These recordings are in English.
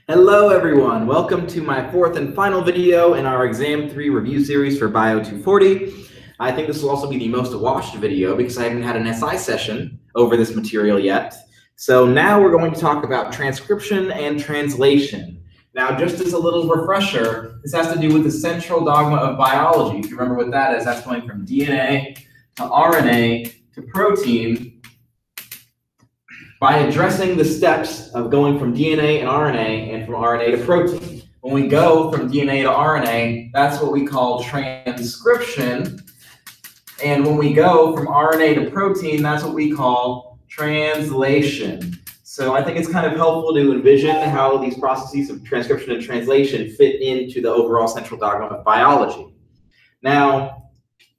Hello everyone, welcome to my fourth and final video in our Exam 3 review series for Bio 240. I think this will also be the most watched video because I haven't had an SI session over this material yet. So now we're going to talk about transcription and translation. Now, just as a little refresher, this has to do with the central dogma of biology. If you remember what that is, that's going from DNA to RNA to protein by addressing the steps of going from DNA and RNA and from RNA to protein. When we go from DNA to RNA, that's what we call transcription. And when we go from RNA to protein, that's what we call translation. So I think it's kind of helpful to envision how these processes of transcription and translation fit into the overall central dogma of biology. Now,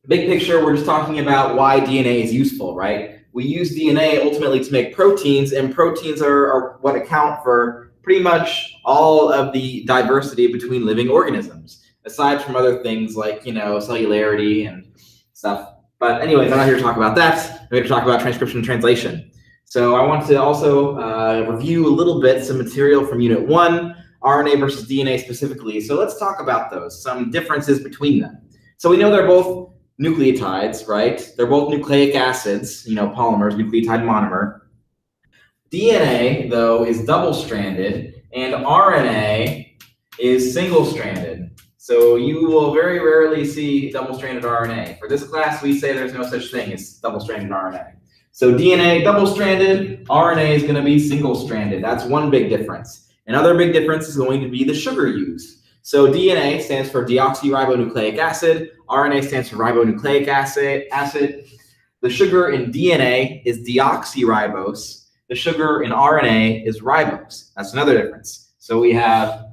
big picture, we're just talking about why DNA is useful, right? We use DNA ultimately to make proteins, and proteins are what account for pretty much all of the diversity between living organisms, aside from other things like, cellularity and stuff. But anyways, I'm not here to talk about that. I'm here to talk about transcription and translation. So I want to also review a little bit some material from Unit 1, RNA versus DNA specifically. So let's talk about those, some differences between them. So we know they're both nucleotides, right? They're both nucleic acids, polymers, nucleotide monomer. DNA, though, is double-stranded, and RNA is single-stranded. So you will very rarely see double-stranded RNA. For this class, we say there's no such thing as double-stranded RNA. So DNA, double-stranded, RNA is going to be single-stranded. That's one big difference. Another big difference is going to be the sugar used. So DNA stands for deoxyribonucleic acid. RNA stands for ribonucleic acid. The sugar in DNA is deoxyribose. The sugar in RNA is ribose. That's another difference. So we have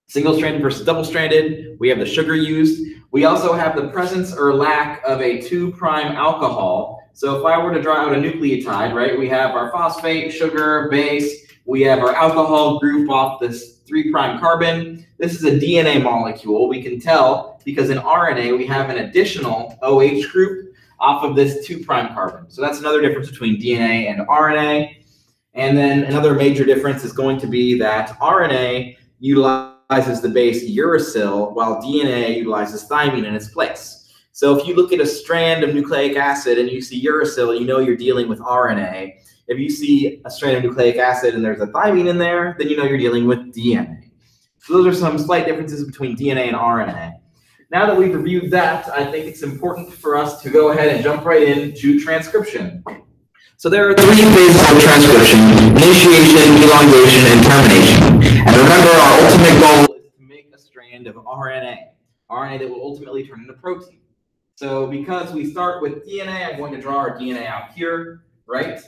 single-stranded versus double-stranded. We have the sugar used. We also have the presence or lack of a 2' alcohol. So if I were to draw out a nucleotide, right, we have our phosphate, sugar, base. We have our alcohol group off this 3' carbon. This is a DNA molecule. We can tell because in RNA we have an additional OH group off of this 2' carbon. So that's another difference between DNA and RNA. And then another major difference is going to be that RNA utilizes the base uracil while DNA utilizes thymine in its place. So if you look at a strand of nucleic acid and you see uracil, you know you're dealing with RNA. If you see a strand of nucleic acid and there's a thymine in there, then you know you're dealing with DNA. So those are some slight differences between DNA and RNA. Now that we've reviewed that, I think it's important for us to go ahead and jump right into transcription. So there are 3 phases of transcription: initiation, elongation, and termination. And remember, our ultimate goal is to make a strand of RNA that will ultimately turn into protein. So because we start with DNA, I'm going to draw our DNA out here, right?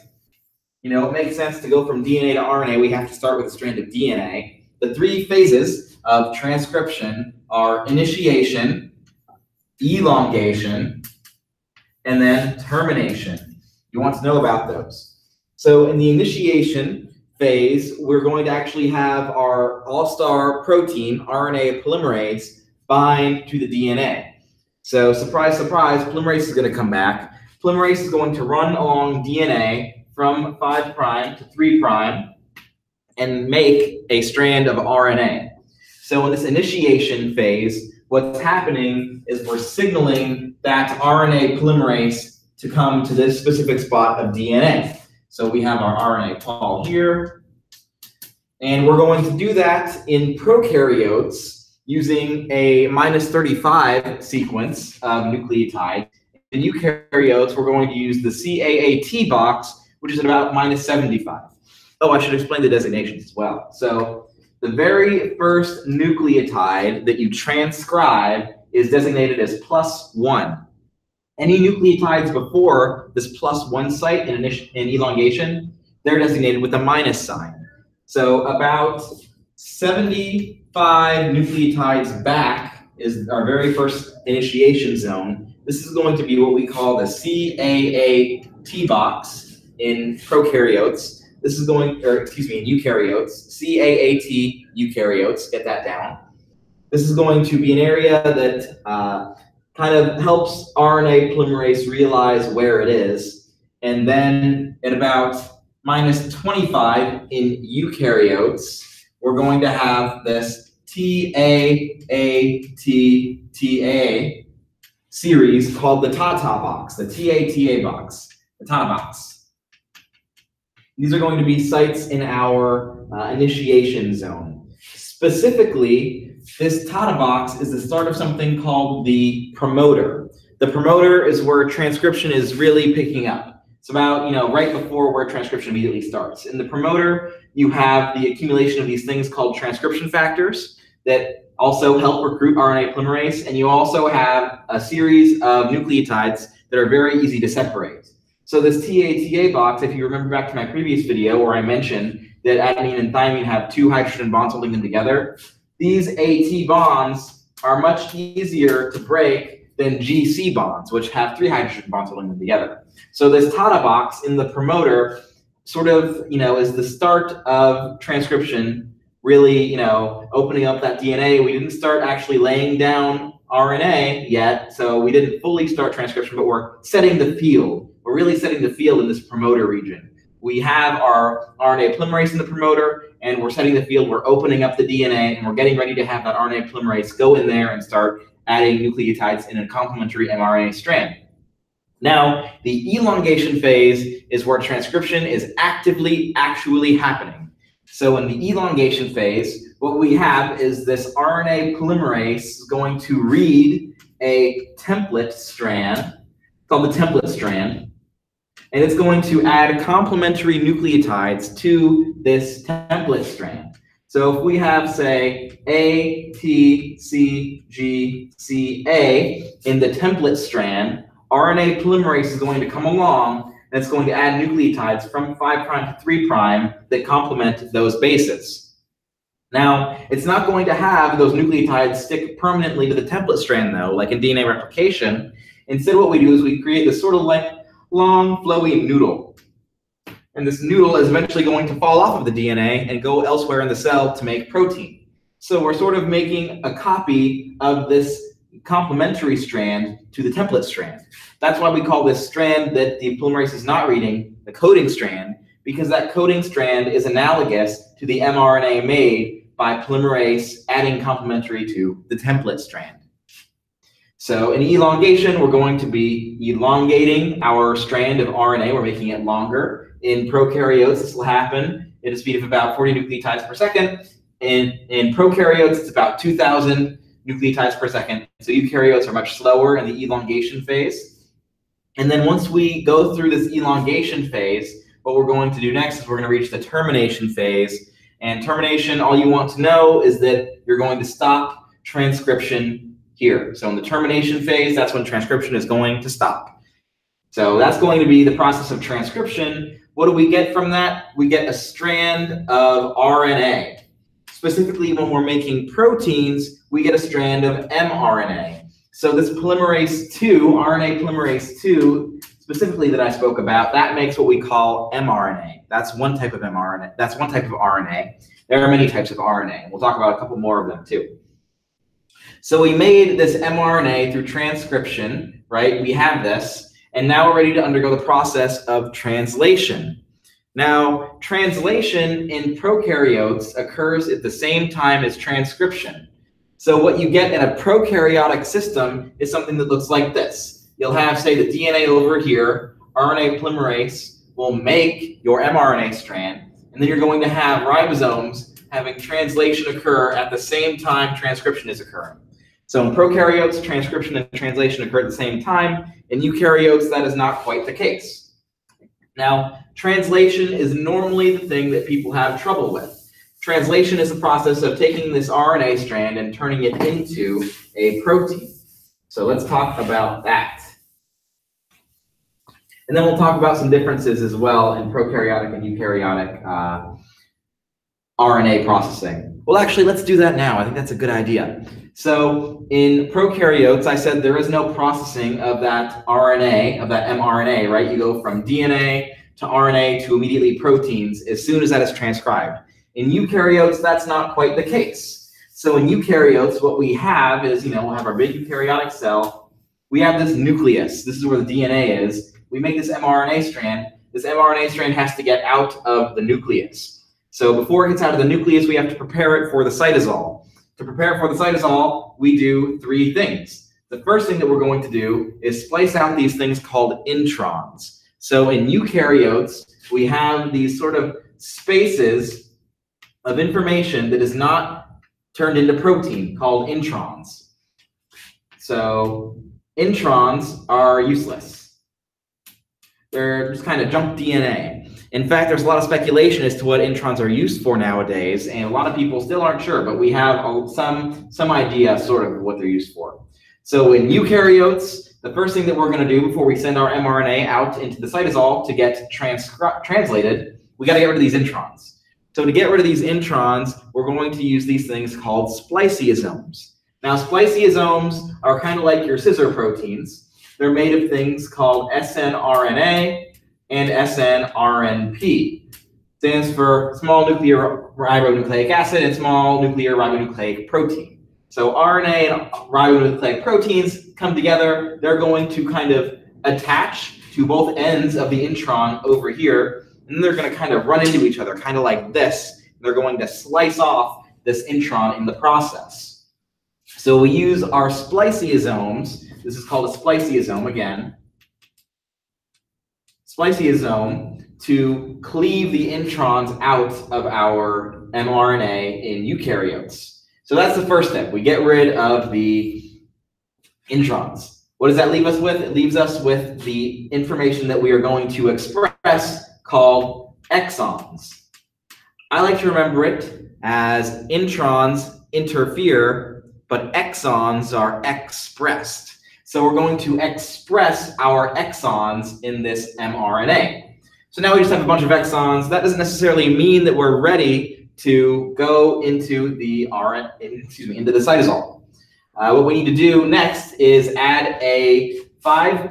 It makes sense to go from DNA to RNA. We have to start with a strand of DNA. The 3 phases of transcription are initiation, elongation, and then termination. You want to know about those. So in the initiation phase, we're going to actually have our all-star protein, RNA polymerase, bind to the DNA. So surprise, surprise, polymerase is going to come back. Polymerase is going to run along DNA from 5' to 3' and make a strand of RNA. So in this initiation phase, what's happening is we're signaling that RNA polymerase to come to this specific spot of DNA. So we have our RNA pol here, and we're going to do that in prokaryotes using a -35 sequence of nucleotides. In eukaryotes, we're going to use the CAAT box, which is at about -75. Oh, I should explain the designations as well. So the very first nucleotide that you transcribe is designated as +1. Any nucleotides before this +1 site in elongation, they're designated with a minus sign. So about 75 nucleotides back is our very first initiation zone. This is going to be what we call the CAAT box in prokaryotes. This is in eukaryotes, CAAT eukaryotes, get that down. This is going to be an area that kind of helps RNA polymerase realize where it is. And then at about -25 in eukaryotes, we're going to have this TAATA series called the TATA box, the TATA box, the TATA box. These are going to be sites in our initiation zone. Specifically, this TATA box is the start of something called the promoter. The promoter is where transcription is really picking up. It's about, right before where transcription immediately starts. In the promoter, you have the accumulation of these things called transcription factors that also help recruit RNA polymerase, and you also have a series of nucleotides that are very easy to separate. So this TATA box, if you remember back to my previous video where I mentioned that adenine and thymine have 2 hydrogen bonds holding them together, these AT bonds are much easier to break than GC bonds, which have 3 hydrogen bonds holding them together. So this TATA box in the promoter sort of, is the start of transcription, really, opening up that DNA. We didn't start actually laying down RNA yet, so we didn't fully start transcription, but we're setting the field. We're really setting the field in this promoter region. We have our RNA polymerase in the promoter, and we're setting the field. We're opening up the DNA, and we're getting ready to have that RNA polymerase go in there and start adding nucleotides in a complementary mRNA strand. Now, the elongation phase is where transcription is actually happening. So in the elongation phase, what we have is this RNA polymerase is going to read a template strand, called the template strand, and it's going to add complementary nucleotides to this template strand. So if we have, say, A, T, C, G, C, A in the template strand, RNA polymerase is going to come along and it's going to add nucleotides from 5' to 3' that complement those bases. Now, it's not going to have those nucleotides stick permanently to the template strand, though, like in DNA replication. Instead, what we do is we create this sort of like long, flowy noodle. And this noodle is eventually going to fall off of the DNA and go elsewhere in the cell to make protein. So we're sort of making a copy of this complementary strand to the template strand. That's why we call this strand that the polymerase is not reading the coding strand, because that coding strand is analogous to the mRNA made by polymerase adding complementary to the template strand. So in elongation, we're going to be elongating our strand of RNA. We're making it longer. In prokaryotes, this will happen at a speed of about 40 nucleotides per second. In prokaryotes, it's about 2,000 nucleotides per second. So eukaryotes are much slower in the elongation phase. And then once we go through this elongation phase, what we're going to do next is we're going to reach the termination phase. And termination, all you want to know is that you're going to stop transcription here. So in the termination phase, that's when transcription is going to stop. So that's going to be the process of transcription. What do we get from that? We get a strand of RNA. Specifically, when we're making proteins, we get a strand of mRNA. So this polymerase 2, RNA polymerase 2, specifically that I spoke about, that makes what we call mRNA. That's one type of mRNA. That's one type of RNA. There are many types of RNA. We'll talk about a couple more of them too. So we made this mRNA through transcription, right? We have this, and now we're ready to undergo the process of translation. Now, translation in prokaryotes occurs at the same time as transcription. So what you get in a prokaryotic system is something that looks like this. You'll have, say, the DNA over here, RNA polymerase will make your mRNA strand, and then you're going to have ribosomes having translation occur at the same time transcription is occurring. So in prokaryotes, transcription and translation occur at the same time. In eukaryotes, that is not quite the case. Now, translation is normally the thing that people have trouble with. Translation is the process of taking this RNA strand and turning it into a protein. So let's talk about that. And then we'll talk about some differences as well in prokaryotic and eukaryotic RNA processing. Well, actually, let's do that now. I think that's a good idea. So in prokaryotes, I said there is no processing of that RNA, of that mRNA, right? You go from DNA to RNA to immediately proteins as soon as that is transcribed. In eukaryotes, that's not quite the case. So in eukaryotes, what we have is, we'll have our big eukaryotic cell. We have this nucleus. This is where the DNA is. We make this mRNA strand. This mRNA strand has to get out of the nucleus. So before it gets out of the nucleus, we have to prepare it for the cytosol. To prepare it for the cytosol, we do three things. The first thing that we're going to do is splice out these things called introns. So in eukaryotes, we have these sort of spaces of information that is not turned into protein called introns. So introns are useless. They're just kind of junk DNA. In fact, there's a lot of speculation as to what introns are used for nowadays, and a lot of people still aren't sure, but we have some idea sort of what they're used for. So in eukaryotes, the first thing that we're going to do before we send our mRNA out into the cytosol to get translated, we got to get rid of these introns. So to get rid of these introns, we're going to use these things called spliceosomes. Now, spliceosomes are kind of like your scissor proteins. They're made of things called snRNA and snRNP. Stands for small nuclear ribonucleic acid and small nuclear ribonucleic protein. So RNA and ribonucleic proteins come together. They're going to kind of attach to both ends of the intron over here, and then they're going to kind of run into each other, kind of like this. They're going to slice off this intron in the process. So we use our spliceosomes. This is called a spliceosome again. Spliceosome to cleave the introns out of our mRNA in eukaryotes. So that's the first step. We get rid of the introns. What does that leave us with? It leaves us with the information that we are going to express called exons. I like to remember it as introns interfere, but exons are expressed. So we're going to express our exons in this mRNA. So now we just have a bunch of exons. That doesn't necessarily mean that we're ready to go into the into the cytosol. What we need to do next is add a 5'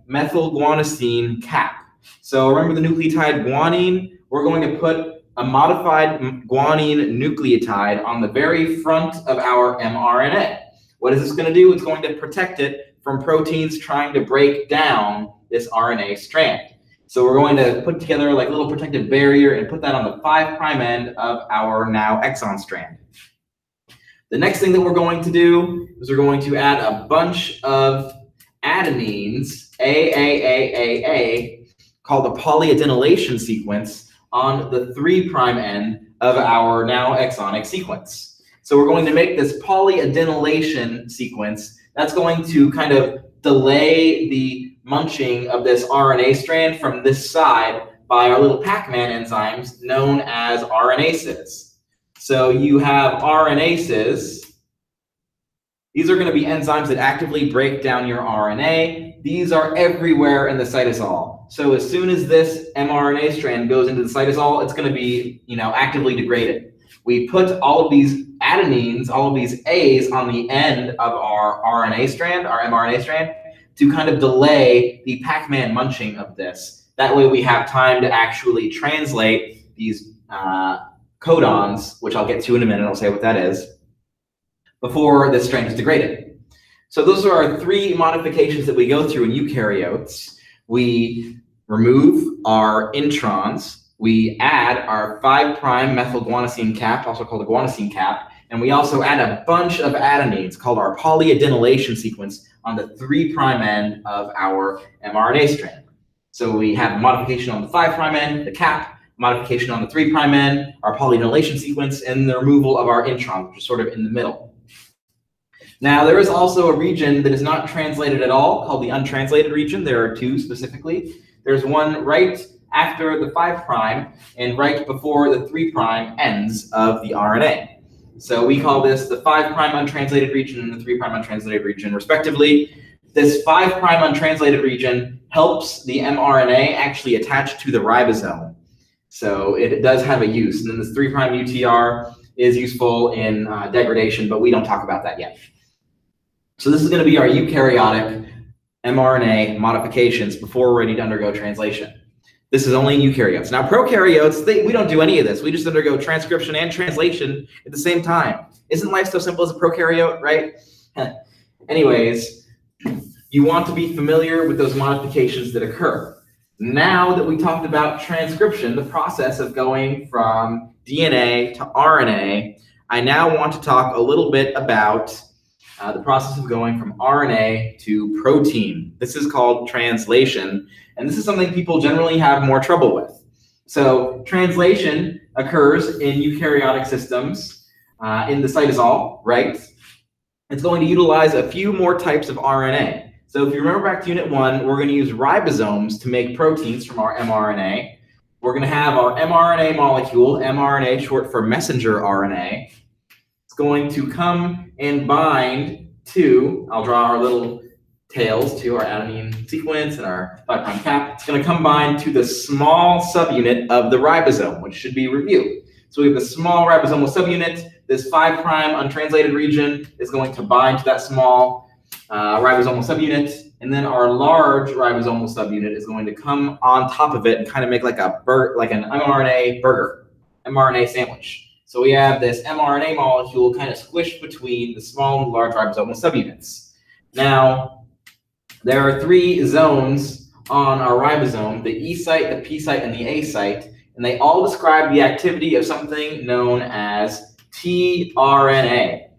methylguanosine cap. So remember the nucleotide guanine? We're going to put a modified guanine nucleotide on the very front of our mRNA. What is this going to do? It's going to protect it from proteins trying to break down this RNA strand. So we're going to put together like a little protective barrier and put that on the 5' end of our now exon strand. The next thing that we're going to do is we're going to add a bunch of adenines, AAAAA, called the polyadenylation sequence on the 3' end of our now exonic sequence. So we're going to make this polyadenylation sequence that's going to kind of delay the munching of this RNA strand from this side by our little Pac-Man enzymes known as RNases. So you have RNases. These are going to be enzymes that actively break down your RNA. These are everywhere in the cytosol. So as soon as this mRNA strand goes into the cytosol, it's going to be, actively degraded. We put all of these adenines, all of these A's on the end of our RNA strand, our mRNA strand, to kind of delay the Pac-Man munching of this. That way we have time to actually translate these codons, which I'll get to in a minute, I'll say what that is, before this strand is degraded. So those are our 3 modifications that we go through in eukaryotes. We remove our introns. We add our 5' methylguanosine cap, also called a guanosine cap, and we also add a bunch of adenines called our polyadenylation sequence on the 3' end of our mRNA strand. So we have a modification on the 5' end, the cap, modification on the 3' end, our polyadenylation sequence, and the removal of our intron, which is sort of in the middle. Now, there is also a region that is not translated at all, called the untranslated region. There are 2 specifically. There's one right after the 5' and right before the 3' ends of the RNA. So we call this the 5' untranslated region and the 3' untranslated region, respectively. This 5' untranslated region helps the mRNA actually attach to the ribosome. So it does have a use. And then this 3' UTR is useful in degradation, but we don't talk about that yet. So this is going to be our eukaryotic mRNA modifications before we're ready to undergo translation. This is only in eukaryotes. Now, prokaryotes, we don't do any of this. We just undergo transcription and translation at the same time. Isn't life so simple as a prokaryote, right? Anyways, you want to be familiar with those modifications that occur. Now that we talked about transcription, the process of going from DNA to RNA, I now want to talk a little bit about the process of going from RNA to protein. This is called translation, and this is something people generally have more trouble with. So translation occurs in eukaryotic systems in the cytosol, right? It's going to utilize a few more types of RNA. So if you remember back to Unit 1, we're going to use ribosomes to make proteins from our mRNA. We're going to have our mRNA molecule, mRNA short for messenger RNA. It's going to come and bind to, I'll draw our little tails to our adenine sequence and our 5' cap. It's going to come bind to the small subunit of the ribosome, which should be reviewed. So we have the small ribosomal subunit. This 5' untranslated region is going to bind to that small ribosomal subunit, and then our large ribosomal subunit is going to come on top of it and kind of make like an mRNA burger, mRNA sandwich. So we have this mRNA molecule kind of squished between the small and large ribosomal subunits. Now, there are 3 zones on our ribosome: the E site, the P site, and the A site, and they all describe the activity of something known as tRNA.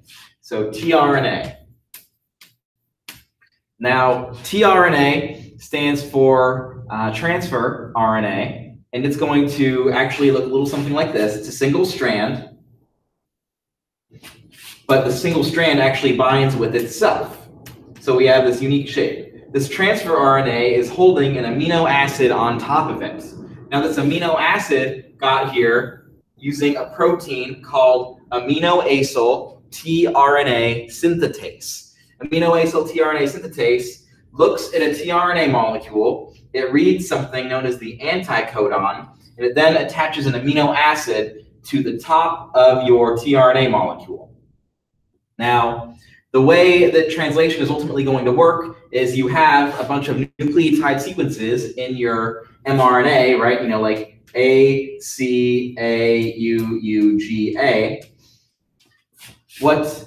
So tRNA. Now, tRNA stands for transfer RNA, and it's going to actually look a little something like this. It's a single strand, but the single strand actually binds with itself. So we have this unique shape. This transfer RNA is holding an amino acid on top of it. Now, this amino acid got here using a protein called aminoacyl tRNA synthetase. Aminoacyl tRNA synthetase looks at a tRNA molecule, it reads something known as the anticodon, and it then attaches an amino acid to the top of your tRNA molecule. Now, the way that translation is ultimately going to work is you have a bunch of nucleotide sequences in your mRNA, right? You know, like A, C, A, U, U, G, A. What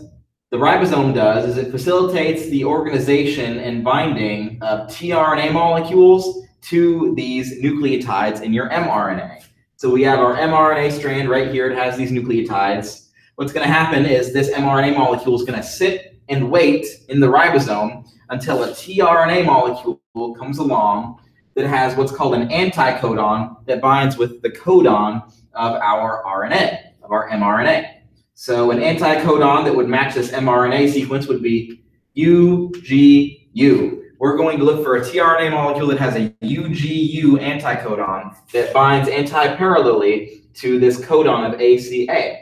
the ribosome does is it facilitates the organization and binding of tRNA molecules to these nucleotides in your mRNA. So we have our mRNA strand right here. It has these nucleotides. What's going to happen is this mRNA molecule is going to sit and wait in the ribosome until a tRNA molecule comes along that has what's called an anticodon that binds with the codon of our RNA, of our mRNA. So an anticodon that would match this mRNA sequence would be UGU. We're going to look for a tRNA molecule that has a UGU anticodon that binds antiparallelly to this codon of ACA.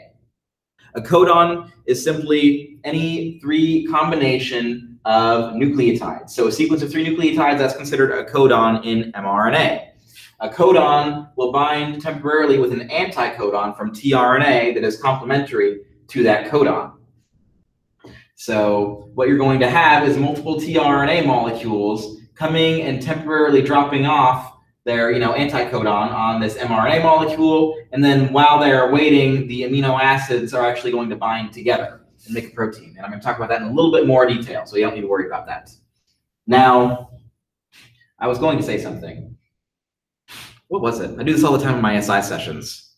A codon is simply any 3 combination of nucleotides. So a sequence of 3 nucleotides, that's considered a codon in mRNA. A codon will bind temporarily with an anticodon from tRNA that is complementary to that codon. So what you're going to have is multiple tRNA molecules coming and temporarily dropping off their anticodon on this mRNA molecule, and then while they're waiting, the amino acids are actually going to bind together and make a protein. And I'm going to talk about that in a little bit more detail, so you don't need to worry about that. Now, I was going to say something. What was it? I do this all the time in my SI sessions.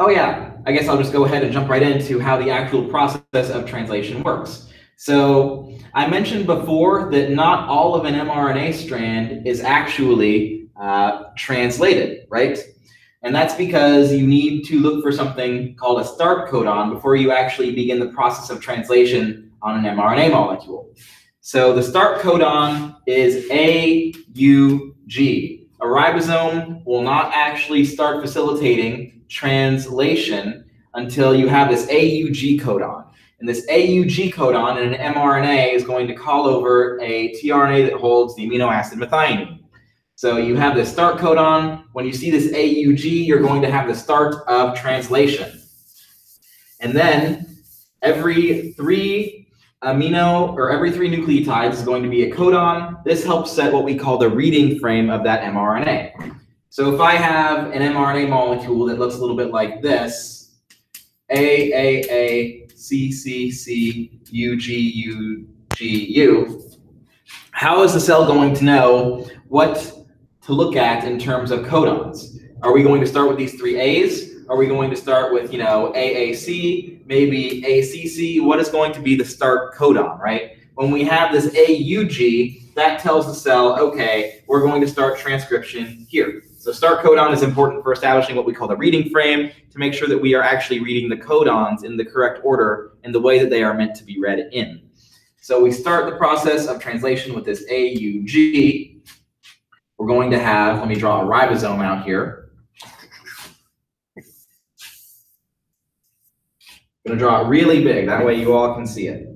Oh yeah, I guess I'll just go ahead and jump right into how the actual process of translation works. So I mentioned before that not all of an mRNA strand is actually translated, right? And that's because you need to look for something called a start codon before you actually begin the process of translation on an mRNA molecule. So the start codon is AUG. A ribosome will not actually start facilitating translation until you have this AUG codon. And this AUG codon in an mRNA is going to call over a tRNA that holds the amino acid methionine. So you have the start codon. When you see this AUG, you're going to have the start of translation. And then every 3 nucleotides is going to be a codon. This helps set what we call the reading frame of that mRNA. So if I have an mRNA molecule that looks a little bit like this, AAA, CCC, UGU, GU, how is the cell going to know what to look at in terms of codons? Are we going to start with these three A's? Are we going to start with, AAC, maybe ACC? What is going to be the start codon, right? When we have this AUG, that tells the cell, okay, we're going to start transcription here. So start codon is important for establishing what we call the reading frame to make sure that we are actually reading the codons in the correct order in the way that they are meant to be read in. So we start the process of translation with this AUG. We're going to have, let me draw a ribosome out here. I'm going to draw it really big, that way you all can see it.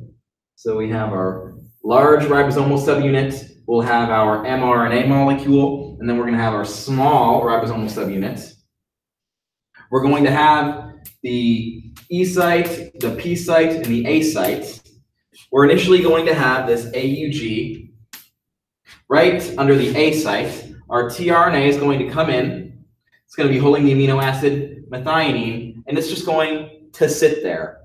So we have our large ribosomal subunit, we'll have our mRNA molecule, and then we're going to have our small ribosomal subunit. We're going to have the E site, the P site, and the A site. We're initially going to have this AUG. Right under the A site, our tRNA is going to come in. It's going to be holding the amino acid methionine, and it's just going to sit there.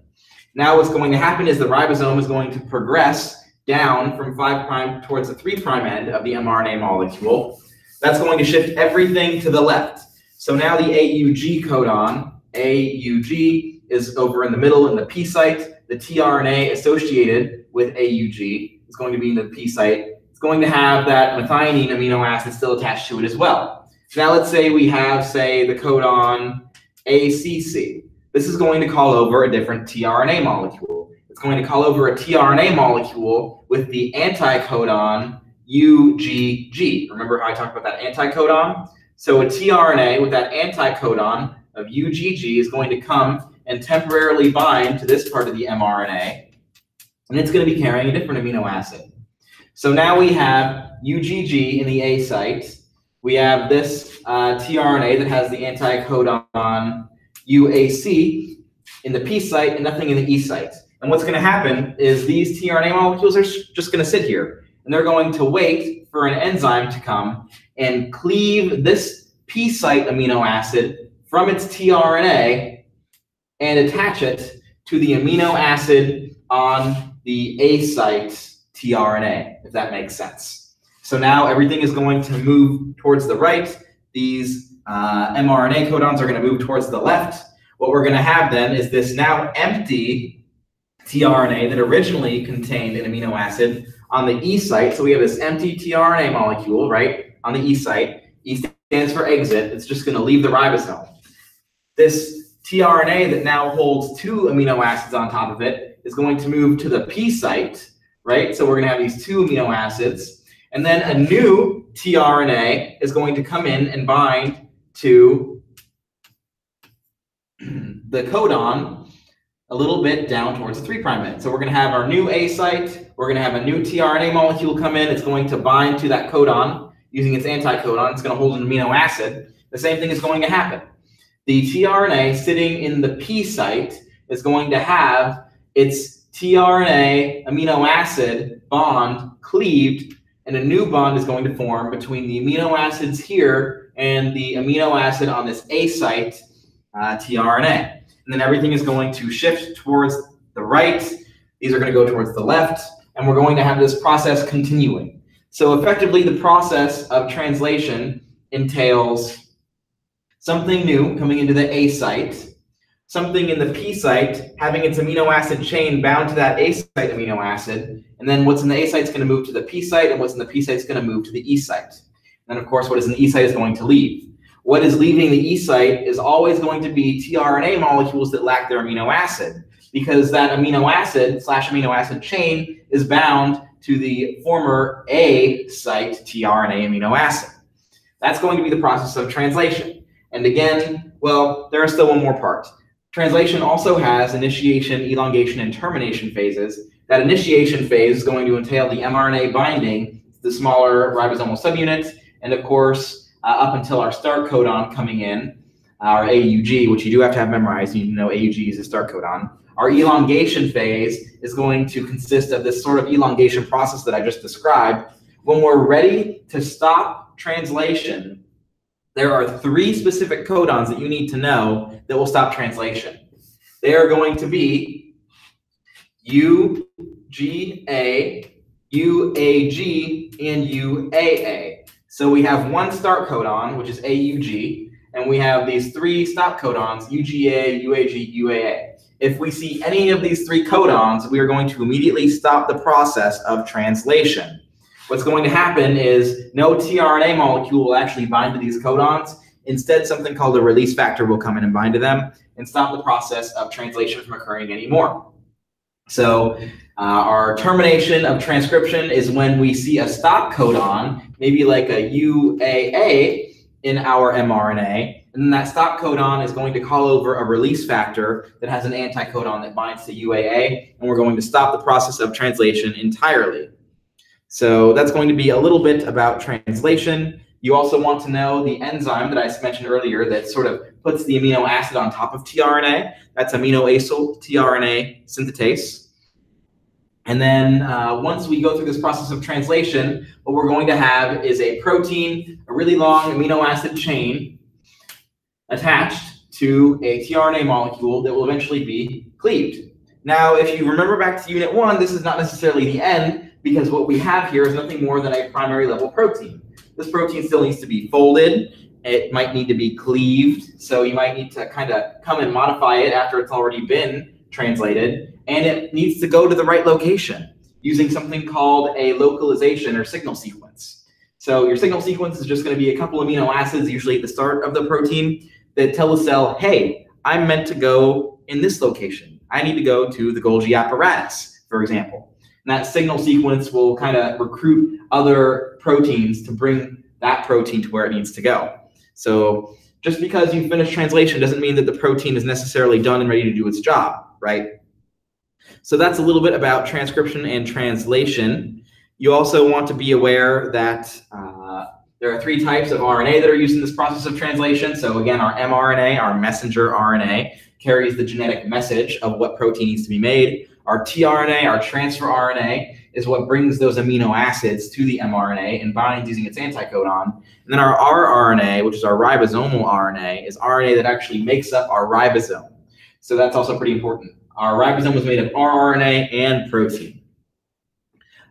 Now what's going to happen is the ribosome is going to progress down from 5' towards the 3' end of the mRNA molecule. That's going to shift everything to the left. So now the AUG codon, AUG, is over in the middle in the P site. The tRNA associated with AUG is going to be in the P site. It's going to have that methionine amino acid still attached to it as well. Now let's say we have, the codon ACC. This is going to call over a different tRNA molecule. It's going to call over a tRNA molecule with the anticodon UGG. Remember how I talked about that anticodon? So a tRNA with that anticodon of UGG is going to come and temporarily bind to this part of the mRNA, and it's going to be carrying a different amino acid. So now we have UGG in the A site. We have this tRNA that has the anticodon UAC in the P site and nothing in the E site. And what's going to happen is these tRNA molecules are just going to sit here, and they're going to wait for an enzyme to come and cleave this P site amino acid from its tRNA and attach it to the amino acid on the A site tRNA, if that makes sense. So now everything is going to move towards the right. These mRNA codons are going to move towards the left. What we're going to have then is this now empty tRNA that originally contained an amino acid on the E site. So we have this empty tRNA molecule, right, on the E site. E stands for exit. It's just going to leave the ribosome. This tRNA that now holds two amino acids on top of it is going to move to the P site, right? So we're going to have these two amino acids. And then a new tRNA is going to come in and bind to the codon a little bit down towards the 3' end. So we're going to have our new A site. We're going to have a new tRNA molecule come in. It's going to bind to that codon using its anticodon. It's going to hold an amino acid. The same thing is going to happen. The tRNA sitting in the P site is going to have its tRNA amino acid bond cleaved, and a new bond is going to form between the amino acids here and the amino acid on this A site tRNA. And then everything is going to shift towards the right. These are going to go towards the left, and we're going to have this process continuing. So effectively, the process of translation entails something new coming into the A site, something in the P site having its amino acid chain bound to that A site amino acid, and then what's in the A site is going to move to the P site, and what's in the P site is going to move to the E site. And of course, what is in the E site is going to leave. What is leaving the E site is always going to be tRNA molecules that lack their amino acid, because that amino acid / amino acid chain is bound to the former A site tRNA amino acid. That's going to be the process of translation. And again, well, there is still one more part. Translation also has initiation, elongation, and termination phases. That initiation phase is going to entail the mRNA binding to the smaller ribosomal subunit, and of course, up until our start codon coming in, our AUG, which you do have to have memorized. You need to know AUG is a start codon. Our elongation phase is going to consist of this sort of elongation process that I just described. When we're ready to stop translation, there are 3 specific codons that you need to know that will stop translation. They are going to be UGA, UAG, and UAA. So we have one start codon, which is AUG, and we have these three stop codons, UGA, UAG, UAA. If we see any of these three codons, we are going to immediately stop the process of translation. What's going to happen is no tRNA molecule will actually bind to these codons. Instead, something called a release factor will come in and bind to them and stop the process of translation from occurring anymore. So our termination of transcription is when we see a stop codon, maybe like a UAA in our mRNA, and then that stop codon is going to call over a release factor that has an anticodon that binds to UAA, and we're going to stop the process of translation entirely. So that's going to be a little bit about translation. You also want to know the enzyme that I mentioned earlier that sort of puts the amino acid on top of tRNA. That's aminoacyl tRNA synthetase. And then once we go through this process of translation, what we're going to have is a protein, a really long amino acid chain attached to a tRNA molecule that will eventually be cleaved. Now, if you remember back to Unit 1, this is not necessarily the end, because what we have here is nothing more than a primary level protein. This protein still needs to be folded. It might need to be cleaved, so you might need to kind of come and modify it after it's already been translated, and it needs to go to the right location using something called a localization or signal sequence. So your signal sequence is just going to be a couple amino acids, usually at the start of the protein, that tell the cell, hey, I'm meant to go in this location. I need to go to the Golgi apparatus, for example. And that signal sequence will kind of recruit other proteins to bring that protein to where it needs to go. So just because you finish translation doesn't mean that the protein is necessarily done and ready to do its job, right? So that's a little bit about transcription and translation. You also want to be aware that there are three types of RNA that are used in this process of translation. So again, our mRNA, our messenger RNA, carries the genetic message of what protein needs to be made. Our tRNA, our transfer RNA, is what brings those amino acids to the mRNA and binds using its anticodon. And then our rRNA, which is our ribosomal RNA, is RNA that actually makes up our ribosome. So that's also pretty important. Our ribosome is made of rRNA and protein.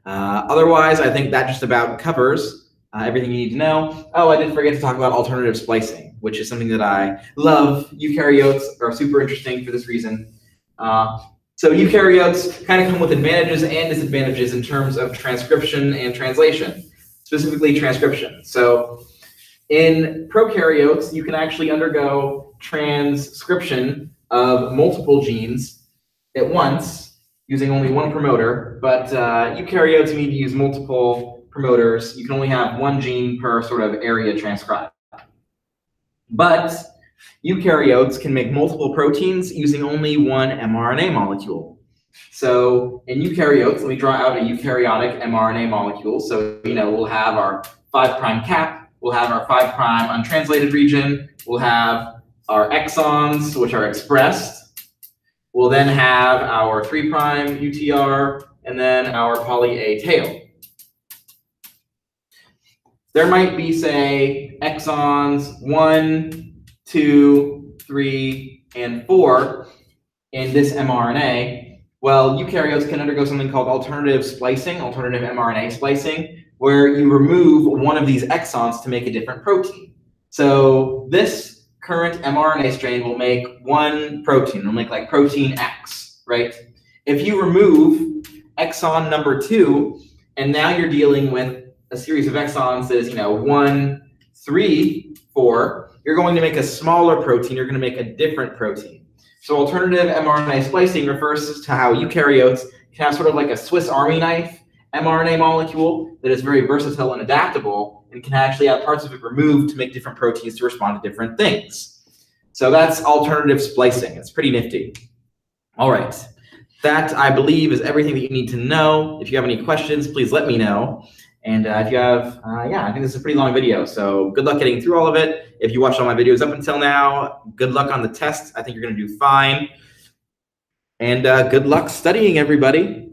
Otherwise, I think that just about covers everything you need to know. Oh, I did forget to talk about alternative splicing, which is something that I love. Eukaryotes are super interesting for this reason. So eukaryotes kind of come with advantages and disadvantages in terms of transcription and translation, specifically transcription. So in prokaryotes, you can actually undergo transcription of multiple genes at once using only one promoter, but eukaryotes, you need to use multiple promoters. You can only have one gene per sort of area transcribed. But eukaryotes can make multiple proteins using only one mRNA molecule. So in eukaryotes, let me draw out a eukaryotic mRNA molecule. So, we'll have our 5' cap, we'll have our 5' untranslated region, we'll have our exons, which are expressed. We'll then have our 3' UTR, and then our poly A tail. There might be, say, exons 1, 2, 3, and 4 in this mRNA. Well, eukaryotes can undergo something called alternative splicing, alternative mRNA splicing, where you remove one of these exons to make a different protein. So this current mRNA strain will make one protein. It'll make like protein X, right? If you remove exon number 2, and now you're dealing with a series of exons that is, 1, 3, 4, you're going to make a smaller protein. You're going to make a different protein. So alternative mRNA splicing refers to how eukaryotes can have sort of like a Swiss Army knife mRNA molecule that is very versatile and adaptable and can actually have parts of it removed to make different proteins to respond to different things. So that's alternative splicing. It's pretty nifty. All right. That, I believe, is everything that you need to know. If you have any questions, please let me know. And if you have, I think this is a pretty long video, so good luck getting through all of it. If you watched all my videos up until now, good luck on the test. I think you're going to do fine. And good luck studying, everybody.